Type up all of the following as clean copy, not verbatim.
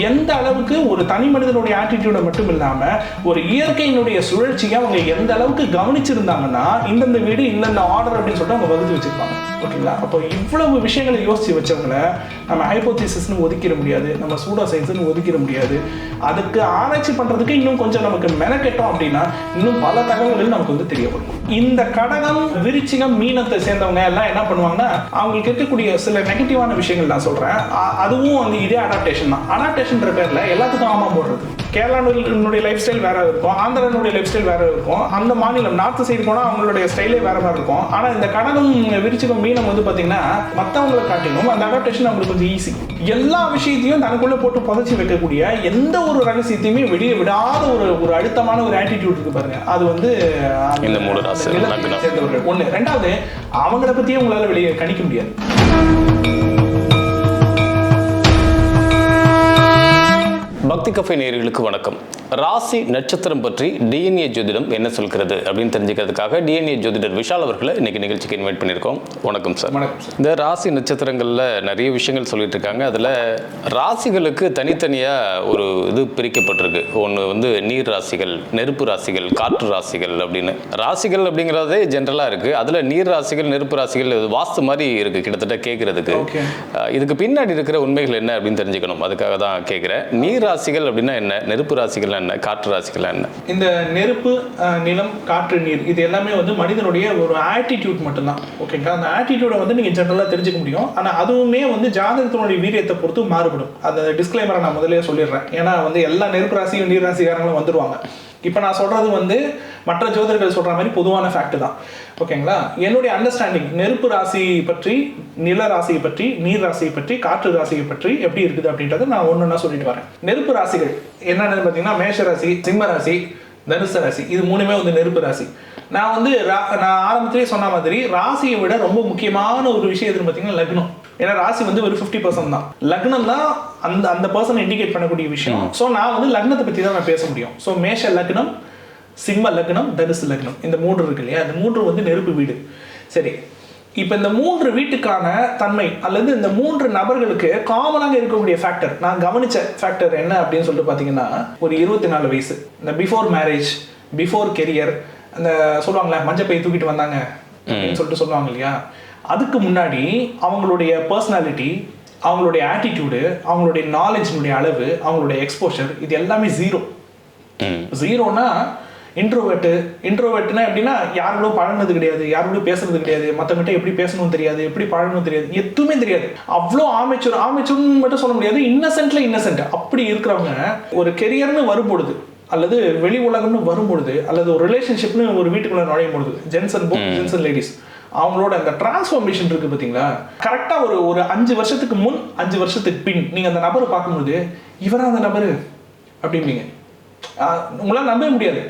எந்த அளவுக்கு ஒரு தனி மனிதனுடைய ஆட்டிடியூட மட்டும் இல்லாம ஒரு இயற்கையினுடைய சுழற்சியை அவங்க எந்த அளவுக்கு கவனிச்சிருந்தாங்கன்னா இந்தந்த வீடு இந்தந்த ஆர்டர் அப்படின்னு சொல்லிட்டு அவங்க வகுத்து வச்சிருப்பாங்க. ஓகேங்களா? அப்போ இவ்வளவு விஷயங்களை யோசிச்சு வச்சவங்கள நம்ம ஹைபோதீசிஸ்னு ஒதுக்கிட முடியாது, நம்ம சூடோ சயின்ஸ்னு ஒதுக்கிட முடியாது. அதுக்கு ஆராய்ச்சி பண்றதுக்கு இன்னும் கொஞ்சம் நமக்கு மெனக்கெட்டோம் அப்படின்னா இன்னும் பல தகவல்கள் நமக்கு வந்து தெரிய வரும். இந்த கடகம், விருச்சிகம், மீனத்தை சேர்ந்தவங்க எல்லாம் என்ன பண்ணுவாங்கன்னா அவங்களுக்கு இருக்கக்கூடிய சில நெகட்டிவான விஷயங்கள் நான் சொல்றேன். அதுவும் வந்து இதே அடாப்டேஷன் தான். அடாப்டேஷன் பேர்ல எல்லாத்துக்கும் ஆமா போடுறது. கேரளானுடைய லைஃப் ஸ்டைல் வேற இருக்கும், ஆந்திரனுடைய லைஃப் ஸ்டைல் வேற இருக்கும், அந்த மாநிலம் நார்த் சைடு போனால் அவங்களுடைய ஸ்டைலே வேற மாதிரி இருக்கும். ஆனால் இந்த கடகம், விருச்சிகம், மீனம் வந்து பார்த்தீங்கன்னா மற்றவங்களை காட்டிலும் அந்த அடாப்டேஷன் அவங்களுக்கு கொஞ்சம் ஈஸி. எல்லா விஷயத்தையும் தனக்குள்ள போட்டு புதைச்சி வைக்கக்கூடிய எந்த ஒரு ரகசியத்தையுமே வெளியே விடாத ஒரு அழுத்தமான ஒரு ஆட்டிடியூட் இருக்கு பாருங்க. அது வந்து இந்த மூணு ராசி சேர்ந்தவர்கள். ஒன்று. ரெண்டாவது, அவங்கள பற்றியே உங்களால் வெளியே கணிக்க முடியாது. பக்தி கஃபே நேயர்களுக்கு வணக்கம். ராசி நட்சத்திரம் பற்றி டிஎன்ஏ ஜோதிடம் என்ன சொல்கிறது அப்படின்னு தெரிஞ்சுக்கிறதுக்காக டிஎன்ஏ ஜோதிடர் விஷால் அவர்களை இன்னைக்கு நிகழ்ச்சிக்கு இன்வைட் பண்ணியிருக்கோம். வணக்கம் சார். வணக்கம் சார். இந்த ராசி நட்சத்திரங்களில் நிறைய விஷயங்கள் சொல்லிட்டு இருக்காங்க. அதில் ராசிகளுக்கு தனித்தனியாக ஒரு இது பிரிக்கப்பட்டிருக்கு. ஒன்று வந்து நீர் ராசிகள், நெருப்பு ராசிகள், காற்று ராசிகள் அப்படின்னு. ராசிகள் அப்படிங்கிறதே ஜென்ரலாக இருக்குது. அதில் நீர் ராசிகள், நெருப்பு ராசிகள் வாஸ்து மாதிரி இருக்குது கிட்டத்தட்ட கேட்குறதுக்கு. இதுக்கு பின்னாடி இருக்கிற உண்மைகள் என்ன அப்படின்னு தெரிஞ்சுக்கணும். அதுக்காக தான் கேட்குறேன். நீர் ராசிகள் அப்படின்னா என்ன, நெருப்பு ராசிகள் என்ன, காற்று ராசிகள் என்ன? இந்த நெருப்பு, நிலம், காற்று, நீர் இது எல்லாமே வந்து மனிதனுடைய ஒரு ஆட்டிடியூட் மட்டும்தான். ஓகேங்களா? அந்த ஆட்டிடியூடை வந்து நீங்கள் ஜென்ரலாக தெரிஞ்சுக்க முடியும். ஆனால் அதுவுமே வந்து ஜாதகத்தினுடைய வீரியத்தை பொறுத்து மாறுபடும். அந்த டிஸ்க்ளைமரை நான் முதலே சொல்லிடுறேன். ஏன்னா வந்து எல்லா நெருப்பு ராசியும் நீர் ராசிக்காரங்களும் வந்துடுவாங்க. இப்போ நான் சொல்கிறது வந்து மற்ற ஜோதிடர்கள் சொல்கிற மாதிரி பொதுவான ஃபேக்ட் தான். ஓகேங்களா? என்னுடைய அண்டர்ஸ்டாண்டிங் நெருப்பு ராசி பற்றி, நில ராசியை பற்றி, நீர் ராசியை பற்றி, காற்று ராசியை பற்றி எப்படி இருக்குது அப்படின்றத நான் ஒன்றுன்னா சொல்லிட்டு வரேன். நெருப்பு ராசிகள் என்னென்னு பார்த்தீங்கன்னா மேஷ ராசி, சிம்ம ராசி, தனுசு ராசி, இது மூணுமே வந்து நெருப்பு ராசி. நான் வந்து நான் ஆரம்பத்திலே சொன்ன மாதிரி ராசியை விட ரொம்ப முக்கியமான ஒரு விஷயம் எதுன்னு பார்த்தீங்கன்னா லக்னம். ஏன்னா ராசி வந்து ஒரு 50% தான். லக்னம் தான் அந்த பர்சனை இண்டிகேட் பண்ணக்கூடிய விஷயம். ஸோ நான் வந்து லக்னத்தை பற்றி தான் நான் பேச முடியும். ஸோ மேஷ லக்னம், சிம்ம லக்னம், தனுசு லக்னம், இந்த மூன்று இருக்கு இல்லையா? இந்த மூன்று வந்து நெருப்பு வீடு. சரி, இப்போ இந்த மூன்று வீட்டுக்கான தன்மை அல்லது இந்த மூன்று நபர்களுக்கு காமனாக இருக்கக்கூடிய ஃபேக்டர், நான் கவனிச்ச ஃபேக்டர் என்ன அப்படின்னு சொல்லிட்டு பார்த்தீங்கன்னா, ஒரு 24 வயசு, இந்த பிஃபோர் மேரேஜ், பிஃபோர் கெரியர், அந்த சொல்லுவாங்களே மஞ்சள் பை தூக்கிட்டு வந்தாங்க அப்படின்னு சொல்லிட்டு சொல்லுவாங்க இல்லையா? அதுக்கு முன்னாடி அவங்களுடைய பர்சனாலிட்டி, அவங்களுடைய ஆட்டிடியூடு, அவங்களுடைய நாலேஜினுடைய அளவு, அவங்களுடைய எக்ஸ்போஷர், இது எல்லாமே ஜீரோ. ஜீரோனா இன்ட்ரோவெர்ட்னா எப்படின்னா யாரோட பழகினது கிடையாது, யாரோட பேசுறது கிடையாது, மற்றவங்கிட்ட எப்படி பேசணும்னு தெரியாது, எப்படி பழகணும் தெரியாது, எதுவுமே தெரியாது. அவ்வளோ ஆமைச்சூர்னு மட்டும் சொல்ல முடியாது, இன்னசென்ட் அப்படி இருக்கிறவங்க ஒரு கெரியர்னு வரும்பொழுது அல்லது வெளி உலகம்னு வரும்பொழுது அல்லது ஒரு ரிலேஷன்ஷிப்னு ஒரு வீட்டுக்குள்ள நுழையும் பொழுது ஜென்ஸ் அண்ட் லேடிஸ் அவங்களோட அந்த டிரான்ஸ்ஃபார்மேஷன் இருக்கு பார்த்தீங்களா? கரெக்டாக ஒரு 5 வருஷத்துக்கு முன் 5 வருஷத்துக்கு பின் நீங்கள் அந்த நபரை பார்க்கும்போது இவரா அந்த நபர் அப்படிம்பீங்க. உங்களால் நம்பவே முடியாது.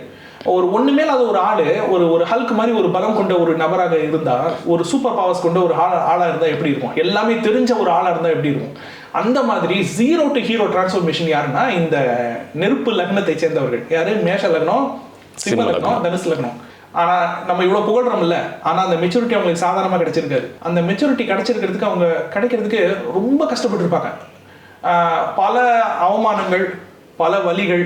ஒரு ஒன்றுமே அது ஒரு ஆள் ஒரு ஹல்க் மாதிரி ஒரு பலம் கொண்ட ஒரு நபராக இருந்தால், ஒரு சூப்பர் பவர்ஸ் கொண்ட ஒரு ஆளாக இருந்தால் எப்படி இருக்கும், எல்லாமே தெரிஞ்ச ஒரு ஆளாக இருந்தால் எப்படி இருக்கும், அந்த மாதிரி 0 to ஹீரோ டிரான்ஸ்ஃபார்மேஷன் யாருன்னா இந்த நெருப்பு லக்னத்தை சேர்ந்தவர்கள். யாரு? மேஷ லக்னம், சிம்ம லக்னம், தனுசு லக்னம். ஆனால் நம்ம இவ்வளோ புகழ்றோம்ல, ஆனால் அந்த மெச்சூரிட்டி அவங்களுக்கு சாதாரணமாக கிடைச்சிருக்காது. அந்த மெச்சூரிட்டி கிடைச்சிருக்கிறதுக்கு அவங்க கிடைக்கிறதுக்கு ரொம்ப கஷ்டப்பட்டுருப்பாங்க. பல அவமானங்கள், பல வலிகள்,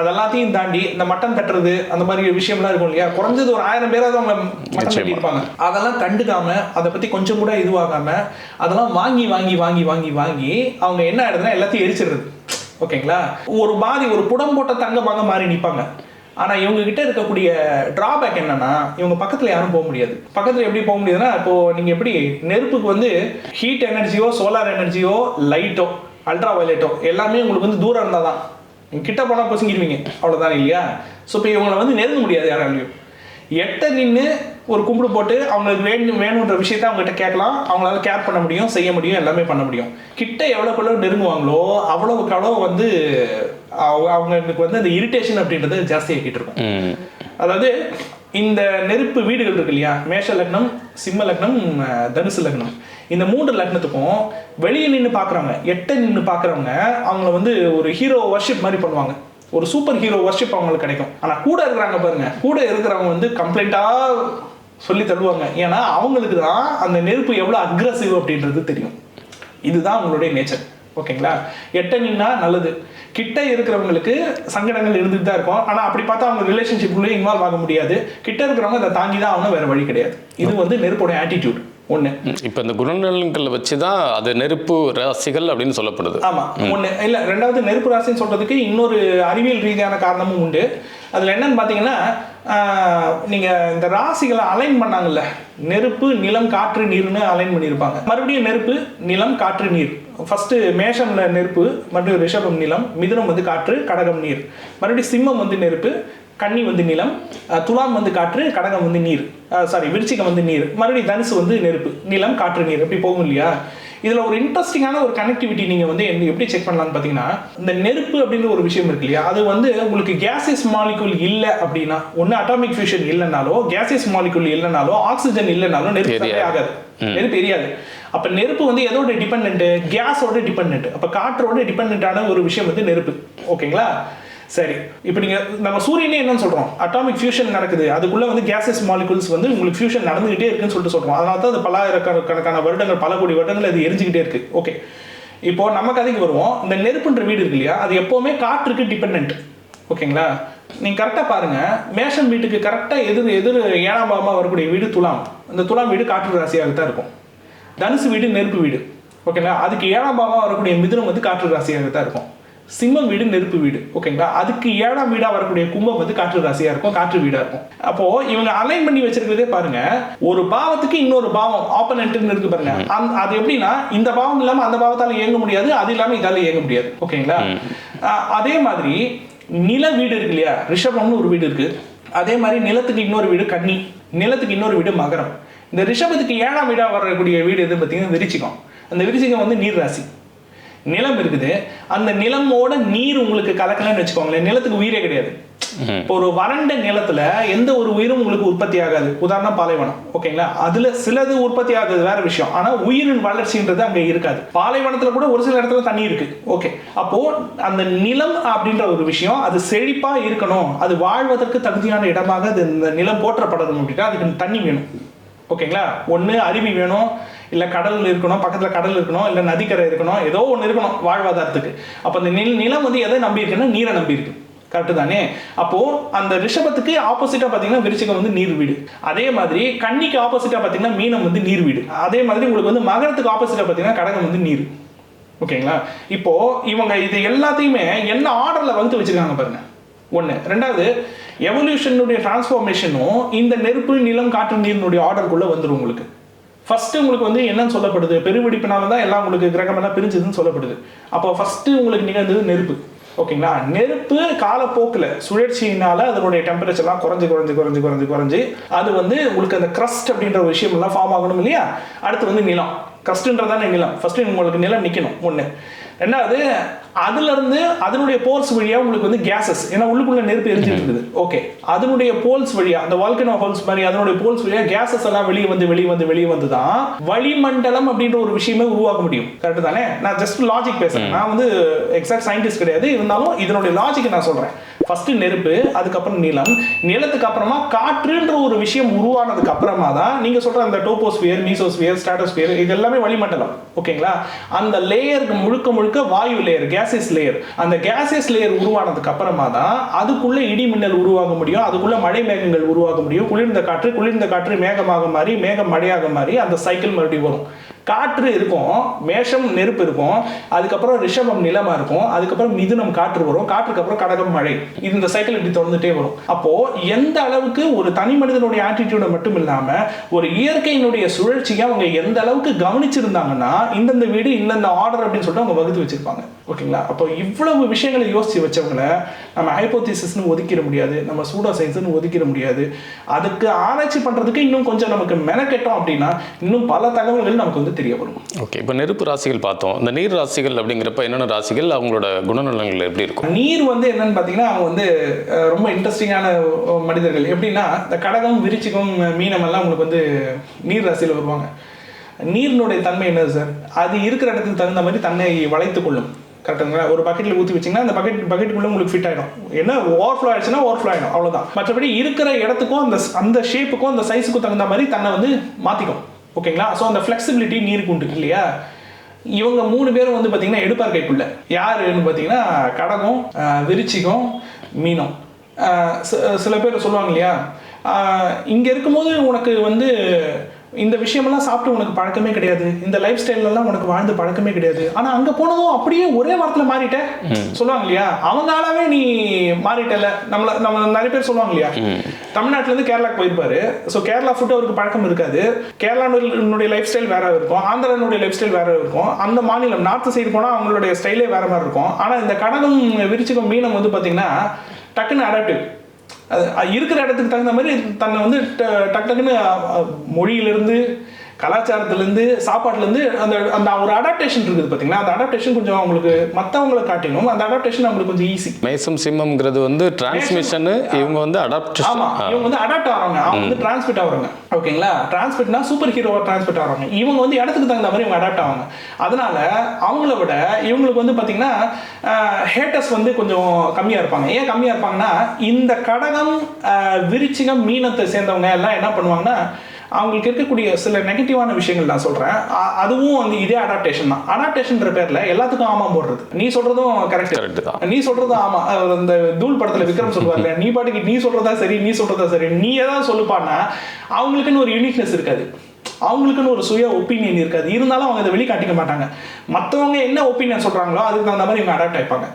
அதெல்லாத்தையும் தாண்டி இந்த மட்டம் தட்டுறது அந்த மாதிரி விஷயம்லாம் இருக்கும் இல்லையா? குறைஞ்சது ஒரு 1000 பேராவது அவங்க மட்டம் தட்டியிருப்பாங்க. அதெல்லாம் கண்டுக்காம, அதை பற்றி கொஞ்சம் கூட இதுவாகாம அதெல்லாம் வாங்கி வாங்கி வாங்கி வாங்கி வாங்கி அவங்க என்ன ஆயிடுதுன்னா எல்லாத்தையும் எரிச்சிடுறது. ஓகேங்களா? ஒரு புடம் போட்ட தங்கமாக மாறி நிற்பாங்க. ஆனால் இவங்க கிட்ட இருக்கக்கூடிய டிராபேக் என்னன்னா, இவங்க பக்கத்தில் யாரும் போக முடியாது. பக்கத்தில் எப்படி போக முடியாதுன்னா, இப்போ நீங்கள் எப்படி நெருப்புக்கு வந்து ஹீட் எனர்ஜியோ, சோலார் எனர்ஜியோ, லைட்டோ, அல்ட்ரா வயலட்டோ எல்லாமே உங்களுக்கு வந்து தூரம் இருந்தால் தான். கிட்ட போனால் பொசுங்கிடுவீங்க, அவ்வளோதான் இல்லையா? ஸோ இப்போ இவங்களை வந்து நெருங்க முடியாது யாராலையும். எட்ட நின்று ஒரு கும்பிடு போட்டு அவங்களுக்கு வேணுன்ற விஷயத்த அவங்ககிட்ட கேட்கலாம், அவங்களால கேர் பண்ண முடியும், செய்ய முடியும், எல்லாமே பண்ண முடியும். கிட்ட எவ்வளோ நெருங்குவாங்களோ அவ்வளோ வந்து அவங்களுக்கு வந்து அந்த இரிட்டேஷன் அப்படின்றது ஜாஸ்தியாகிட்டு இருக்கும். அதாவது இந்த நெருப்பு வீடுகள் இருக்கு இல்லையா? மேஷ லக்னம், சிம்ம லக்னம், தனுசு லக்னம், இந்த 3 லக்னத்துக்கும் வெளியே நின்று பார்க்குறவங்க, எட்ட நின்று பார்க்குறவங்க அவங்கள வந்து ஒரு ஹீரோ வர்ஷிப் மாதிரி பண்ணுவாங்க. ஒரு சூப்பர் ஹீரோ வர்ஷிப் அவங்களுக்கு கிடைக்கும். ஆனால் கூட இருக்கிறாங்க பாருங்க, கூட இருக்கிறவங்க வந்து கம்ப்ளைண்ட்டாக சொல்லி தருவாங்க. ஏன்னா அவங்களுக்கு தான் அந்த நெருப்பு எவ்வளோ அக்ரெசிவ் அப்படின்றது தெரியும். இதுதான் அவங்களுடைய நேச்சர். ஓகேங்களா. எட்ட நின்னா நல்லது. கிட்ட இருக்கிறவங்களுக்கு சங்கடங்கள் இருந்துட்டு தான் இருக்கும். ஆனால் அப்படி பார்த்தா அவங்க ரிலேஷன்ஷிப்குள்ளே இன்வால்வ் ஆக முடியாது. கிட்ட இருக்கிறவங்க அதை தாங்கி தான் ஆகணும், வேற வழி கிடையாது. இது வந்து நெருப்போட ஆட்டிடியூட் ஒன்று. இப்போ இந்த குணநலன்களை வச்சு தான் அது நெருப்பு ராசிகள் அப்படின்னு சொல்லப்படுது. ஆமாம், ஒன்று இல்லை. ரெண்டாவது, நெருப்பு ராசின்னு சொல்கிறதுக்கு இன்னொரு அறிவியல் ரீதியான காரணமும் உண்டு. அதில் என்னன்னு பார்த்தீங்கன்னா, நீங்கள் இந்த ராசிகளை அலைன் பண்ணாங்கல்ல, நெருப்பு நிலம் காற்று நீர்னு அலைன் பண்ணியிருப்பாங்க. மறுபடியும் நெருப்பு நிலம் காற்று நீர். ஃபர்ஸ்ட் மேஷம்ல நெருப்பு, மறுபடியும் ரிஷபம் நிலம், மிதுனம் வந்து காற்று, கடகம் நீர், மறுபடியும் சிம்மம் வந்து நெருப்பு, கன்னி வந்து நிலம், துலாம் வந்து காற்று, கடகம் வந்து நீர், விருச்சிகம் வந்து நீர், மறுபடியும் தனுசு வந்து நெருப்பு, நிலம் காற்று நீர், எப்படி போகும் இல்லையா. இதில் ஒரு இன்ட்ரெஸ்டிங்கான ஒரு கனெக்டிவிட்டி நீங்கள் வந்து எப்படி செக் பண்ணலான்னு பார்த்தீங்கன்னா, இந்த நெருப்பு அப்படின்ற ஒரு விஷயம் இருக்கு இல்லையா, அது வந்து உங்களுக்கு கேசியஸ் மாலிகுல் இல்லை அப்படின்னா, ஒன்று அட்டாமிக் ஃபியூஷன் இல்லைனாலோ, கேசியஸ் மாலிகுல் இல்லைனாலோ, ஆக்சிஜன் இல்லைனாலும் நெருப்பு ஆகாது, நெருப்பு எரியாது. அப்போ நெருப்பு வந்து எதோட டிபெண்ட்? கேஸோட டிபெண்ட். அப்போ காற்றோட டிபெண்டான ஒரு விஷயம் வந்து நெருப்பு. ஓகேங்களா. சரி, இப்போ நீங்கள் நம்ம சூரியனே என்னன்னு சொல்கிறோம், அட்டாமிக் ஃபியூஷன் நடக்குது, அதுக்குள்ளே வந்து கேசஸ் மாலிகுல்ஸ் வந்து உங்களுக்கு ஃபியூஷன் நடந்துகிட்டே இருக்குன்னு சொல்லிட்டு சொல்கிறோம். அதனால தான் அது பல்லாயிரக்கணக்கான வருடங்கள், பல கோடி வருடங்கள் அது எரிஞ்சுக்கிட்டே இருக்குது. ஓகே, இப்போ நம்ம கதைக்கு வருவோம். இந்த நெருப்புன்ற வீடு இருக்கு இல்லையா, அது எப்போவுமே காற்றுக்கு டிபெண்ட். ஓகேங்களா. நீங்கள் கரெக்டாக பாருங்கள், மேஷம் வீட்டுக்கு கரெக்டாக எதிர் 7ஆம் பாவமாக வரக்கூடிய வீடு துலாம். அந்த துலாம் வீடு காற்று ராசியாக தான் இருக்கும். தனுசு வீடு நெருப்பு வீடு. ஓகேங்களா. அதுக்கு 7ஆம் பாவமாக வரக்கூடிய மிதுனம் வந்து காற்று ராசியாக தான் இருக்கும். சிம்மம் வீடு நெருப்பு வீடு. ஓகேங்களா. அதுக்கு 7ஆம் வீடா வரக்கூடிய கும்பம் வந்து காற்று ராசியா இருக்கும், காற்று வீடா இருக்கும். அப்போ இவங்க அலைன் பண்ணி வச்சிருக்கிறதே பாருங்க, ஒரு பாவத்துக்கு இன்னொரு பாவம் ஆப்போனன்ட்னு இருக்கு பாருங்க. அது எப்படின்னா, இந்த பாவம் இல்லாம அந்த பாவத்தால இயங்க முடியாது, அது இல்லாம இதால இயங்க முடியாது. ஓகேங்களா. அதே மாதிரி நில வீடு இருக்கு இல்லையா, ரிஷபம்னு ஒரு வீடு இருக்கு. அதே மாதிரி நிலத்துக்கு இன்னொரு வீடு கன்னி, நிலத்துக்கு இன்னொரு வீடு மகரம். இந்த ரிஷபத்துக்கு 7ஆம் வீடா வரக்கூடிய வீடு எது பார்த்தீங்கன்னா விருச்சிகம். அந்த விருச்சிகம் வந்து நீர் ராசி. நிலம் இருக்குது, அந்த நிலமோட நீர் உங்களுக்கு கலக்கலன்னு வச்சுக்கோங்களேன், நிலத்துக்கு உயிரே கிடையாது. இப்போ ஒரு வறண்ட நிலத்துல எந்த ஒரு உயிரும் உங்களுக்கு உற்பத்தி ஆகாது. உதாரணம் பாலைவனம். ஓகேங்களா. அதுல சிலது உற்பத்தி ஆகுது, வேற விஷயம். ஆனா உயிரின் வளர்ச்சின்றது அங்க இருக்காது. பாலைவனத்துல கூட ஒரு சில இடத்துல தண்ணி இருக்கு. ஓகே, அப்போ அந்த நிலம் அப்படின்ற ஒரு விஷயம் அது செழிப்பா இருக்கணும், அது வாழ்வதற்கு தகுதியான இடமாக அது இந்த நிலம் போற்றப்படணும் அப்படின்னா அதுக்கு தண்ணி வேணும். ஓகேங்களா. ஒன்று அருவி வேணும், இல்லை கடல் இருக்கணும், பக்கத்தில் கடல் இருக்கணும், இல்லை நதிக்கரை இருக்கணும், ஏதோ ஒன்று இருக்கணும் வாழ்வாதாரத்துக்கு. அப்போ அந்த நிலம் வந்து எதை நம்பி இருக்குன்னா நீரை நம்பி இருக்கு. கரெக்டு தானே. அப்போ அந்த ரிஷபத்துக்கு ஆப்போசிட்டா பார்த்தீங்கன்னா விருச்சிகம் வந்து நீர் வீடு. அதே மாதிரி கன்னிக்கு ஆப்போசிட்டா பார்த்தீங்கன்னா மீனம் வந்து நீர் வீடு. அதே மாதிரி உங்களுக்கு வந்து மகரத்துக்கு ஆப்போசிட்டா பார்த்தீங்கன்னா கடகம் வந்து நீர். ஓகேங்களா. இப்போ இவங்க இது எல்லாத்தையுமே என்ன ஆர்டர்ல வகுத்து வச்சிருக்காங்க பாருங்க. ஒன்று. ரெண்டாவது, எவல்யூஷனுடைய டிரான்ஸ்ஃபார்மேஷனும் இந்த நெருப்பு நிலம் காற்று நீரினுடைய ஆர்டருக்குள்ள வந்துடும் உங்களுக்கு. ஃபர்ஸ்ட் உங்களுக்கு வந்து என்னன்னு சொல்லப்படுது, பெருவெடிப்பினால தான் எல்லாம் உங்களுக்கு கிரகமெல்லாம் பிரிஞ்சதுன்னு சொல்லப்படுது. அப்போ ஃபர்ஸ்ட் உங்களுக்கு நிகழ்ந்தது நெருப்பு. ஓகேங்களா. நெருப்பு காலப்போக்கில் சுழற்சியினால அதனுடைய டெம்பரேச்சர்லாம் குறைஞ்சு அது வந்து உங்களுக்கு அந்த கிரஸ்ட் அப்படின்ற ஒரு விஷயம் எல்லாம் ஃபார்ம் ஆகணும் இல்லையா. அடுத்து வந்து நிலம். கிரஸ்ட்ன்றதான நிலம். ஃபர்ஸ்ட் உங்களுக்கு நிலம் நிற்கணும். ஒன்று. ரெண்டாவது, அதுல இருந்து அதனுடைய போல்ஸ் வழியா உங்களுக்கு வந்து கேசஸ், ஏன்னா உள்ளுக்குள்ள நெருப்பு எரிஞ்சிட்டு இருக்குது. ஓகே, அதனுடைய போல்ஸ் வழியா, அந்த வால்கனோ ஹோல்ஸ் மாதிரி அதனுடைய போல்ஸ் வழியா கேசஸ் எல்லாம் வெளியே வந்து தான் வளிமண்டலம் அப்படின்ற ஒரு விஷயமே உருவாக்க முடியும். கரெக்ட் தானே. நான் ஜஸ்ட் லாஜிக் பேசுறேன், நான் வந்து எக்ஸாக்ட் சயின்டிஸ்ட் கிடையாது, இருந்தாலும் இதனுடைய லாஜிக் நான் சொல்றேன். ஃபர்ஸ்ட் நெருப்பு, அதுக்கப்புறம் நிலம், நிலத்துக்கு அப்புறமா காற்றுன்ற ஒரு விஷயம் உருவானதுக்கு அப்புறமா தான் நீங்க சொல்ற அந்த டோபோஸ்பியர், மீசோஸ்பியர், ஸ்ட்ராட்டோஸ்பியர், இது எல்லாமே வளிமண்டலம். ஓகேங்களா. அந்த லேயருக்கு முழுக்க வாயு லேயர், கேசியஸ் லேயர். அந்த கேசியஸ் லேயர் உருவானதுக்கு அப்புறமா தான் அதுக்குள்ள இடி மின்னல் உருவாக முடியும், அதுக்குள்ள மழை மேகங்கள் உருவாக முடியும். குளிர்ந்த காற்று மேகமாக மாறி, மேகம் மழையாக மாறி அந்த சைக்கிள் மறுபடியும் வரும். காற்று இருக்கும், மேஷம் நெருப்பு இருக்கும், அதுக்கப்புறம் ரிஷபம் நிலமா இருக்கும், அதுக்கப்புறம் மிதுனம் காற்று வரும், காற்றுக்கு அப்புறம் கடகம் மழை. இந்த சைக்கிள் இப்படி தொடர்ந்துட்டே வரும். அப்போ எந்த அளவுக்கு ஒரு தனி மனிதனுடைய ஆட்டிடியூட மட்டும் இல்லாம ஒரு இயற்கையினுடைய சுழற்சியை அவங்க எந்த அளவுக்கு கவனிச்சிருந்தாங்கன்னா இந்தந்த வீடு இந்தந்த ஆர்டர் அப்படின்னு சொல்லிட்டு அவங்க வகுத்து வச்சிருப்பாங்க. ஓகேங்களா. அப்போ இவ்வளவு விஷயங்களை யோசிச்சு வச்சவங்களை நம்ம ஹைபோதீசிஸ்னு ஒதுக்கிட முடியாது, நம்ம சூடோ சயின்ஸ்னு ஒதுக்கிட முடியாது. அதுக்கு ஆராய்ச்சி பண்றதுக்கு இன்னும் கொஞ்சம் நமக்கு மெனக்கெட்டோம் அப்படின்னா இன்னும் பல தகவல்கள் நமக்கு வந்து தெரிய வரும். ஓகே, இப்போ நெருப்பு ராசிகள் பார்த்தோம். இந்த நீர் ராசிகள் அப்படிங்கிறப்ப என்னென்ன ராசிகள், அவங்களோட குணநலங்கள் எப்படி இருக்கும்? நீர் வந்து என்னன்னு பார்த்தீங்கன்னா அவங்க வந்து ரொம்ப இன்ட்ரெஸ்டிங்கான மனிதர்கள். எப்படின்னா இந்த கடகம், விருச்சிகம், மீனம் எல்லாம் உங்களுக்கு வந்து நீர் ராசியில் வருவாங்க. நீரினுடைய தன்மை என்னது சார், அது இருக்கிற இடத்துக்கு தகுந்த மாதிரி தன்னை வளைத்துக் கொள்ளும். கரெக்டுங்களா. ஒரு பக்கெட்டில் ஊற்றி வச்சிங்கன்னா அந்த பக்கெட்டுக்குள்ளே உங்களுக்கு ஃபிட் ஆகிடும். என்ன ஓவர்ஃப்ளோ ஆயிடுச்சுன்னா ஓவர்ஃப்ளோ ஆகிடும், அவ்வளோதான். மற்றபடி இருக்கிற இடத்துக்கும் அந்த ஷேப்புக்கும் அந்த சைஸுக்கும் தகுந்த மாதிரி தன்னை வந்து மாற்றிக்கும். ஓகேங்களா. ஸோ அந்த ஃப்ளெக்சிபிலிட்டி நீருக்கு உண்டு இல்லையா. இவங்க 3 பேரும் வந்து பார்த்தீங்கன்னா எடுப்பார் கைப்புள்ள. யாருன்னு பார்த்தீங்கன்னா கடகம், விருச்சிகம், மீனம். சில பேர் சொல்லுவாங்க இல்லையா, இங்கே இருக்கும்போது உனக்கு வந்து இந்த விஷயமெல்லாம் சாப்பிட்டு உனக்கு பழக்கமே கிடையாது, இந்த லைஃப் ஸ்டைல்லாம் உனக்கு வாழ்ந்து பழக்கமே கிடையாது, ஆனால் அங்கே போனதும் அப்படியே ஒரே வாரத்தில் மாறிட்ட சொல்லுவாங்க இல்லையா. அவங்க ஆளாவே நீ மாறிட்டல. நம்ம நிறைய பேர் சொல்லுவாங்க இல்லையா, தமிழ்நாட்டிலேருந்து கேரளாக்கு போயிருப்பாரு. ஸோ கேரளா ஃபுட்டு அவருக்கு பழக்கம் இருக்காது. கேரளானுடைய லைஃப் ஸ்டைல் வேற இருக்கும், ஆந்திரானுடைய லைஃப் ஸ்டைல் வேற இருக்கும். அந்த மாநிலம் நார்த் சைடு போனால் அவங்களுடைய ஸ்டைலே வேற மாதிரி இருக்கும். ஆனால் இந்த கடகம், விருச்சிகம், மீனம் வந்து பார்த்தீங்கன்னா டக்குன்னு அடாப்டிவ். அது இருக்கிற இடத்துக்கு தகுந்த மாதிரி தன்னை வந்து டக்கு டக்குன்னு மொழியிலிருந்து, கலாச்சாரத்திலேருந்து, சாப்பாட்டுலேருந்து அந்த அந்த ஒரு அடாப்டேஷன் இருக்குது பார்த்தீங்களா. அந்த அடாப்டேஷன் கொஞ்சம் அவங்களுக்கு மற்றவங்களை காட்டிலும் அந்த அடாப்டேஷன் அவங்களுக்கு கொஞ்சம் ஈஸி. மேசம் சிம்மம்ங்கிறது வந்து டிரான்ஸ்மிஷன், இவங்க வந்து அடாப்டேஷன். ஆமாம், இவங்க வந்து அடாப்ட் ஆகிறாங்க, அவங்க வந்து டிரான்ஸ்மிட் ஆகிறாங்க. ஓகேங்களா, டிரான்ஸ்மிட்னா சூப்பர் ஹீரோவாக டிரான்ஸ்மிட் ஆகிறாங்க. இவங்க வந்து இடத்துக்கு தகுந்த மாதிரி இவங்க அடாப்ட் ஆவாங்க. அதனால அவங்கள விட இவங்களுக்கு வந்து பார்த்தீங்கன்னா ஹேட்டர்ஸ் வந்து கொஞ்சம் கம்மியாக இருப்பாங்க. ஏன் கம்மியாக இருப்பாங்கன்னா, இந்த கடகம், விருச்சிகம், மீனத்தை சேர்ந்தவங்க எல்லாம் என்ன பண்ணுவாங்கன்னா, அவங்களுக்கு இருக்கக்கூடிய சில நெகட்டிவான விஷயங்கள் நான் சொல்கிறேன். அதுவும் வந்து இதே அடாப்டேஷன் தான். அடாப்டேஷன்ற பேரில் எல்லாத்துக்கும் ஆமாம் போடுறது. நீ சொல்கிறதும் கரெக்ட் தான், நீ சொல்கிறதும் ஆமாம். இந்த தூள் படத்தில் விக்ரம் சொல்லுவார்ல, நீ பாட்டுக்கு நீ சொல்கிறதா சரி, நீ சொல்கிறதா சரி, நீ ஏதாவது சொல்லுப்பான்னா அவங்களுக்குன்னு ஒரு யூனிக்னஸ் இருக்காது, அவங்களுக்குன்னு ஒரு சுய ஒப்பீனியன் இருக்காது. இருந்தாலும் அவங்க அதை வெளிக்காட்டிக்க மாட்டாங்க. மற்றவங்க என்ன ஒப்பீனியன் சொல்கிறாங்களோ அதுக்கு தகுந்த மாதிரி இவங்க அடாப்ட் ஆகிப்பாங்க.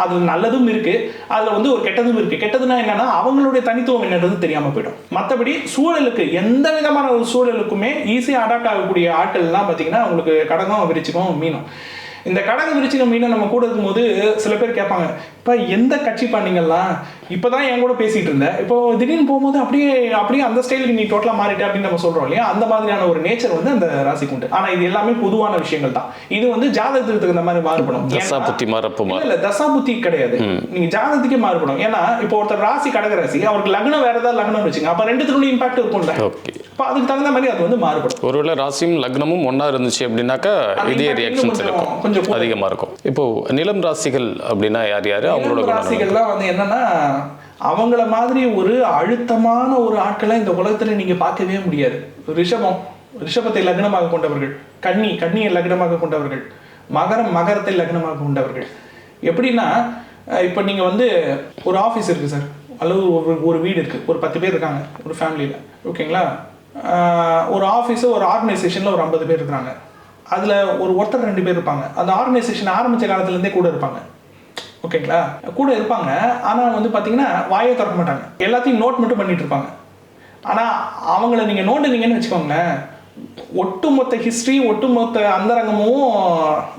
அது நல்லதும் இருக்குது, அதில் வந்து ஒரு கெட்டதும் இருக்குது. கெட்டதுன்னா என்னன்னா, அவங்களுடைய தனித்துவம் என்னன்றது தெரியாமல் போயிடும். மற்றபடி சூழலுக்கு, எந்த விதமான ஒரு சூழலுக்குமே ஈஸியாக அடாப்ட் ஆகக்கூடிய ஆட்கள்லாம் பார்த்தீங்கன்னா உங்களுக்கு கடகம், விருச்சிகம், மீனம். இந்த கடக, விருச்சிகம், மீனம் நம்ம கூட இருக்கும்போது சில பேர் கேட்பாங்க, இப்போ எந்த கட்சி பண்ணீங்கலாம், இப்போ தான் என் கூட பேசிகிட்டு இருந்தேன், இப்போ திடீர்னு போகும்போது அப்படியே அந்த ஸ்டைலுக்கு நீ டோட்டலாக மாறிட்ட அப்படின்னு நம்ம சொல்கிறோம் இல்லையா. அந்த மாதிரியான ஒரு நேச்சர் வந்து அந்த ராசிக்கு உண்டு. ஆனால் இது எல்லாமே பொதுவான விஷயங்கள் தான். இது வந்து ஜாதகத்துக்கு தகுந்த மாதிரி மாறுபடும். தசாபுத்தி மாறப்போமா இல்லை, தசாபுத்தி கிடையாது, நீங்கள் ஜாதகத்துக்கே மாறுபடும். ஏன்னா இப்போ ஒருத்தர் ராசி கடக ராசி, அவருக்கு லக்னம் வேறு ஏதாவது லக்னம் வச்சுங்க, அப்போ ரெண்டுத்துக்குள்ள இம்பாக்ட் இருக்கும்ல. இப்போ அதுக்கு தகுந்த மாதிரி அது வந்து மாறுபடும். ஒருவேளை ராசியும் லக்னமும் ஒன்றா இருந்துச்சு அப்படின்னாக்கா இதே ரியாக்ஷன்ஸ் இருக்கும், கொஞ்சம் அதிகமாக இருக்கும். இப்போ நிலம் ராசிகள் அப்படின்னா யார் யார்? அவங்களோட ராசிகள்லாம் வந்து என்னன்னா, அவங்கள மாதிரி ஒரு அழுத்தமான ஒரு ஆட்களை இந்த உலகத்துல நீங்க பார்க்கவே முடியாது. ரிஷபத்தை லக்னமாக கொண்டவர்கள், கன்னியை லக்னமாக கொண்டவர்கள், மகரத்தை லக்னமாக கொண்டவர்கள். எப்படின்னா, இப்போ நீங்க வந்து ஒரு ஆஃபீஸ் இருக்கு சார், அல்லது ஒரு வீடு இருக்கு, ஒரு 10 பேர் இருக்காங்க ஒரு ஃபேமிலியில, ஓகேங்களா. ஒரு ஆஃபீஸு, ஒரு ஆர்கனைசேஷன்ல ஒரு 50 பேர் இருக்கிறாங்க. அதுல ஒருத்தர் 2 பேர் இருப்பாங்க, அந்த ஆர்கனைசேஷன் ஆரம்பிச்ச காலத்துல இருந்தே கூட இருப்பாங்க, ஓகேங்களா. கூட இருப்பாங்க, ஆனால் வந்து பார்த்தீங்கன்னா வாயை திறக்க மாட்டாங்க, எல்லாத்தையும் நோட் மட்டும் பண்ணிட்டு இருப்பாங்க. ஆனால் அவங்கள நீங்கள் நோண்டுனீங்கன்னு வச்சுக்கோங்களேன், ஒட்டுமொத்த ஹிஸ்ட்ரி, ஒட்டுமொத்த அந்தரங்கமும்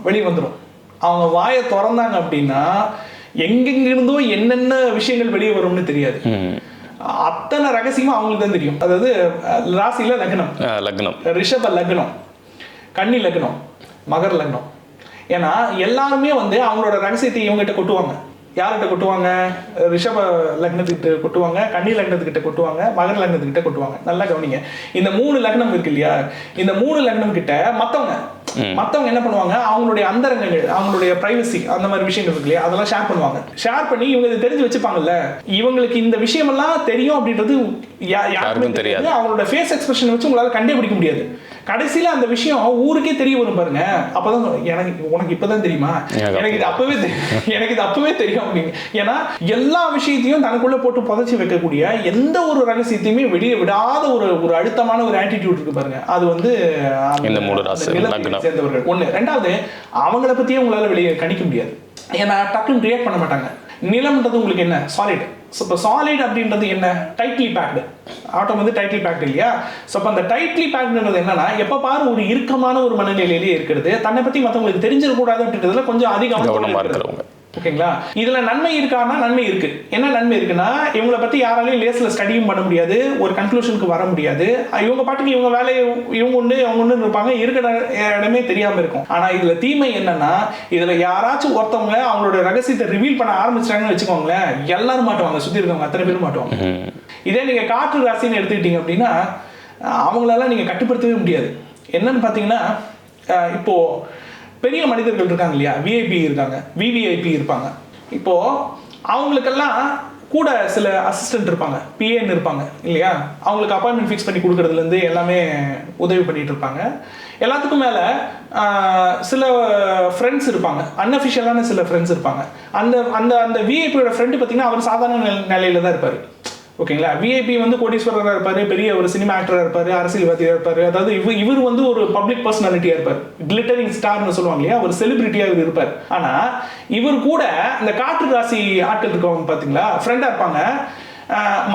வெளியே வந்துடும். அவங்க வாயை திறந்தாங்க அப்படின்னா எங்கெங்கிருந்தோ என்னென்ன விஷயங்கள் வெளியே வரும்னு தெரியாது. அத்தனை ரகசியமும் அவங்களுக்கு தான் தெரியும். அதாவது ராசியில் லக்னம், ரிஷப லக்னம், கன்னி லக்னம், மகர லக்னம். ஏன்னா எல்லாருமே வந்து அவங்களோட ரகசியத்தை இவங்ககிட்ட கொட்டுவாங்க. யார்கிட்ட கொட்டுவாங்க? ரிஷப லக்னத்துக்கிட்ட கொட்டுவாங்க, கன்னி லக்னத்துக்கிட்ட கொட்டுவாங்க, மகர லக்னத்துக்கிட்ட கொட்டுவாங்க. நல்லா கவனிங்க, இந்த 3 லக்னம் இருக்கு இல்லையா, இந்த 3 லக்னம் கிட்ட மற்றவங்க என்ன பண்ணுவாங்க, அவங்களுடைய அந்தரங்கங்கள், அவங்களுடைய பிரைவசி, அந்த மாதிரி விஷயங்கள் இருக்கு இல்லையா, அதெல்லாம் ஷேர் பண்ணுவாங்க. ஷேர் பண்ணி இவங்க இதை தெரிஞ்சு வச்சுப்பாங்கல்ல, இவங்களுக்கு இந்த விஷயமெல்லாம் தெரியும் அப்படின்றது யாருக்கும் தெரியாது. அவங்களோட ஃபேஸ் எக்ஸ்பிரஷன் வச்சு உங்களால் கண்டுபிடிக்க முடியாது. கடைசியில அந்த விஷயம் ஊருக்கே தெரிய வரும் பாருங்க. அப்பதான் உனக்கு இப்பதான் தெரியுமா, எனக்கு இது அப்பவே தெரியும் அப்படின்னு. ஏன்னா எல்லா விஷயத்தையும் தனக்குள்ள போட்டு புதைச்சி வைக்கக்கூடிய எந்த ஒரு ரகசியத்தையுமே வெளியே விடாத ஒரு அழுத்தமான ஒரு ஆட்டிடியூட் இருக்கு பாருங்க. அது வந்து சேர்ந்தவர்கள் ஒண்ணு. ரெண்டாவது, அவங்கள பத்தியே உங்களால வெளியே கணிக்க முடியாது. ஏன்னா டக்குன்னு ரியாக்ட் பண்ண மாட்டாங்க. நிலம்ன்றது உங்களுக்கு என்ன, சாலிட். இப்போ சாலிட் அப்படின்றது என்ன, டைட்லி பேக்டு. ஆட்டம் வந்து டைட்லி பேக்டு இல்லையா. ஸோ அப்போ அந்த டைட்லி பேக்டுன்றது என்னன்னா, எப்போ பாரு ஒரு இறுக்கமான ஒரு மனநிலையிலேயே இருக்கிறது, தன்னை பற்றி மற்றவங்களுக்கு தெரிஞ்சிடக்கூடாது அப்படின்றதுல கொஞ்சம் அதிகமாக இருக்கிறவங்க, ஓகேங்களா. இதுல நன்மை இருக்கான்னா நன்மை இருக்கு. என்ன நன்மை இருக்குன்னா, இவங்களை பத்தி யாராலையும் லேஸ்ல ஸ்டடியும் பண்ண முடியாது, ஒரு கன்க்ளூஷனுக்கு வர முடியாது. இவங்க பாட்டுக்கு இவங்க வேலையை இவங்க ஒன்று இருப்பாங்க, இருக்கிற இடமே தெரியாம இருக்கும். ஆனா இதுல தீமை என்னன்னா, இதுல யாராச்சும் ஒருத்தவங்க அவங்களோட ரகசியத்தை ரிவீல் பண்ண ஆரம்பிச்சிட்டாங்கன்னு வச்சுக்கோங்களேன், எல்லாரும் மாட்டுவாங்க, சுத்தி இருக்கவங்க அத்தனை பேரும் மாட்டுவாங்க. இதே நீங்க காற்று ராசின்னு எடுத்துக்கிட்டீங்க அப்படின்னா, அவங்களெல்லாம் நீங்க கட்டுப்படுத்தவே முடியாது. என்னன்னு பாத்தீங்கன்னா, இப்போ பெரிய மனிதர்கள் இருக்காங்க இல்லையா, விஐபி இருக்காங்க, விவிஐபி இருப்பாங்க. இப்போ அவங்களுக்கெல்லாம் கூட சில அசிஸ்டன்ட் இருப்பாங்க, பிஏன்னு இருப்பாங்க இல்லையா, அவங்களுக்கு அப்பாயின்மெண்ட் ஃபிக்ஸ் பண்ணி கொடுக்கறதுலேருந்து எல்லாமே உதவி பண்ணிட்டு இருப்பாங்க. எல்லாத்துக்கும் மேலே சில ஃப்ரெண்ட்ஸ் இருப்பாங்க, அன்அஃபிஷியலான சில ஃப்ரெண்ட்ஸ் இருப்பாங்க. அந்த அந்த அந்த விஐபியோட ஃப்ரெண்டு பார்த்தீங்கன்னா அவர் சாதாரண நிலையில தான் இருப்பார். ஓகேங்களா, விஐபி வந்து கோடீஸ்வரராக இருப்பார், பெரிய ஒரு சினிமா ஆக்டராக இருப்பார், அரசியல்வாதியாக இருப்பார். அதாவது இவர் வந்து ஒரு பப்ளிக் பர்சனாலிட்டியாக இருப்பார், கிளிட்டரிங் ஸ்டார்னு சொல்லுவாங்க இல்லையா, ஒரு செலிபிரிட்டியாக இவர் இருப்பார். ஆனால் இவர் கூட அந்த காற்று ராசி ஆட்கள் இருக்கவங்க பார்த்தீங்களா ஃப்ரெண்டாக இருப்பாங்க.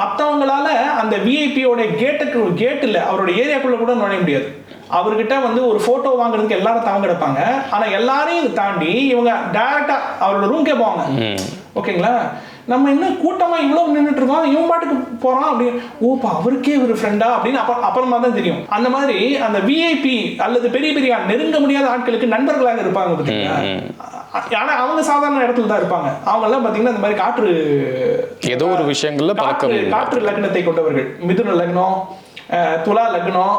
மற்றவங்களால அந்த விஐபியோட கேட்டில் அவரோட ஏரியாக்குள்ளே கூட நுழைய முடியாது. அவர்கிட்ட வந்து ஒரு ஃபோட்டோ வாங்குறதுக்கு எல்லாரும் தாங்க கிடப்பாங்க. ஆனால் எல்லாரையும் தாண்டி இவங்க டைரெக்டாக அவரோட ரூம்கே போவாங்க. ஓகேங்களா, நம்ம என்ன கூட்டமாக இவ்வளோ நின்றுட்டு இருக்கோம், இவன் பாட்டுக்கு போகிறான் அப்படின்னு, ஓப்பா அவருக்கே ஒரு ஃப்ரெண்டா அப்படின்னு அப்புறமா தான் தெரியும். அந்த மாதிரி அந்த விஐபி அல்லது பெரிய பெரிய நெருங்க முடியாத ஆட்களுக்கு நண்பர்களாக இருப்பாங்க பார்த்தீங்களா. ஆனால் அவங்க சாதாரண இடத்துல தான் இருப்பாங்க. அவங்கெல்லாம் பார்த்தீங்கன்னா இந்த மாதிரி காற்று ஏதோ ஒரு விஷயங்கள்ல காற்று லக்னத்தை கொண்டவர்கள். மிதுன லக்னம், துலா லக்னம்,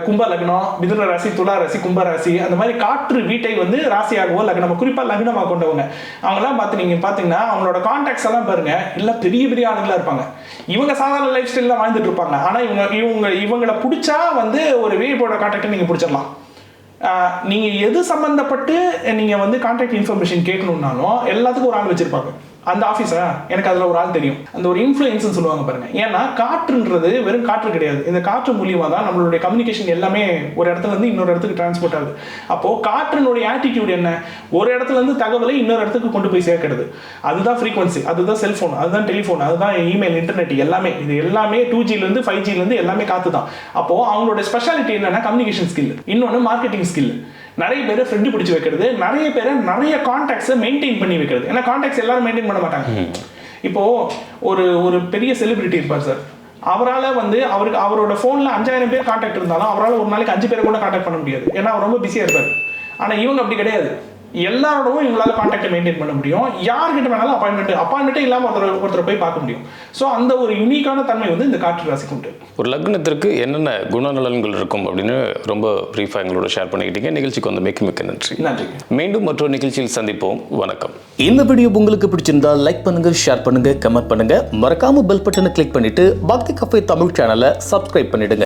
கும்ப லக்னம், மிதுன ராசி, துலா ராசி, கும்ப ராசி, அந்த மாதிரி காற்று வீட்டை வந்து ராசியாகவோ லக்னமாக குறிப்பாக லக்னமாக கொண்டவங்க. அவங்களாம் பார்த்தீங்கன்னா அவங்களோட கான்டாக்ட்ஸ் எல்லாம் பாருங்க, எல்லாம் பெரிய பெரிய ஆளுங்களா இருப்பாங்க. இவங்க சாதாரண லைஃப் ஸ்டைலில் வாழ்ந்துட்டு இருப்பாங்க. ஆனால் இவங்களை பிடிச்சா வந்து ஒரு விஐபியோட கான்டாக்டை நீங்கள் பிடிச்சிடலாம். நீங்கள் எது சம்மந்தப்பட்டு நீங்கள் வந்து கான்டாக்ட் இன்ஃபர்மேஷன் கேட்கணுன்னாலும் எல்லாத்துக்கும் ஒரு ஆள் வச்சிருப்பாங்க. அந்த ஆஃபீஸா எனக்கு அதில் ஒரு ஆள் தெரியும், அந்த ஒரு இன்ஃப்ளூயன்ஸ்னு சொல்லுவாங்க பாருங்க. ஏன்னா காற்றுன்றது வெறும் காற்று கிடையாது. இந்த காற்று மூலியமாக தான் நம்மளுடைய கம்யூனிகேஷன் எல்லாமே ஒரு இடத்துல இருந்து இன்னொரு இடத்துக்கு டிரான்ஸ்போர்ட் ஆகுது. அப்போ காற்றினுடைய ஆட்டிடியூட் என்ன, ஒரு இடத்துல இருந்து தகவலை இன்னொரு இடத்துக்கு கொண்டு போய் சேர்க்கிறது. அதுதான் ஃப்ரீக்வன்சி, அதுதான் செல்ஃபோன், அதுதான் டெலிஃபோன், அதுதான் இமெயில், இன்டர்நெட், எல்லாமே இது எல்லாமே 2Gலேருந்து 5Gலேருந்து எல்லாமே காற்று தான். அப்போ அவங்களோட ஸ்பெஷாலிட்டி என்னன்னா கம்யூனிகேஷன் ஸ்கில், இன்னொன்று மார்க்கெட்டிங் ஸ்கில். நிறைய பேரை ஃப்ரெண்டு பிடிச்சி வைக்கிறது, நிறைய பேரை நிறைய கான்டாக்ட்ஸை மெயின்டைன் பண்ணி வைக்கிறது. ஏன்னா கான்டாக்ட்ஸ் எல்லாரும் மெயின்டைன் பண்ண மாட்டாங்க. இப்போ ஒரு பெரிய செலிபிரிட்டி இருப்பார் சார், அவரால் வந்து அவரோட ஃபோனில் 5000 பேர் கான்டாக்ட் இருந்தாலும் அவரால் ஒரு நாளைக்கு 5 பேரை கூட கான்டாக்ட் பண்ண முடியாது. ஏன்னா அவர் ரொம்ப பிஸியாக இருப்பார். ஆனால் இவங்க அப்படி கிடையாது, எல்லாரோடவும் இவங்களால கான்டாக்டை மெயின்டைன் பண்ண முடியும். யார்கிட்ட வேணாலும் அப்பாயின்மெண்ட்டே இல்லாமல் ஒருத்தரை போய் பார்க்க முடியும். ஸோ அந்த ஒரு யூனிக்கான தன்மை வந்து இந்த காற்று ராசிக்கு உண்டு. ஒரு லக்னத்திற்கு என்னென்ன குணநலன்கள் இருக்கும் அப்படின்னு ரொம்ப பிரீஃபாக எங்களோட ஷேர் பண்ணிக்கிட்டீங்க. நிகழ்ச்சிக்கு வந்து மிக்க நன்றி. நன்றி. மீண்டும் மற்றொரு நிகழ்ச்சியில் சந்திப்போம். வணக்கம். இந்த வீடியோ உங்களுக்கு பிடிச்சிருந்தா லைக் பண்ணுங்க, ஷேர் பண்ணுங்க, கமெண்ட் பண்ணுங்க. மறக்காம பெல் பட்டனை கிளிக் பண்ணிட்டு பக்தி கஃபே தமிழ் சேனலை சப்ஸ்கிரைப் பண்ணிடுங்க.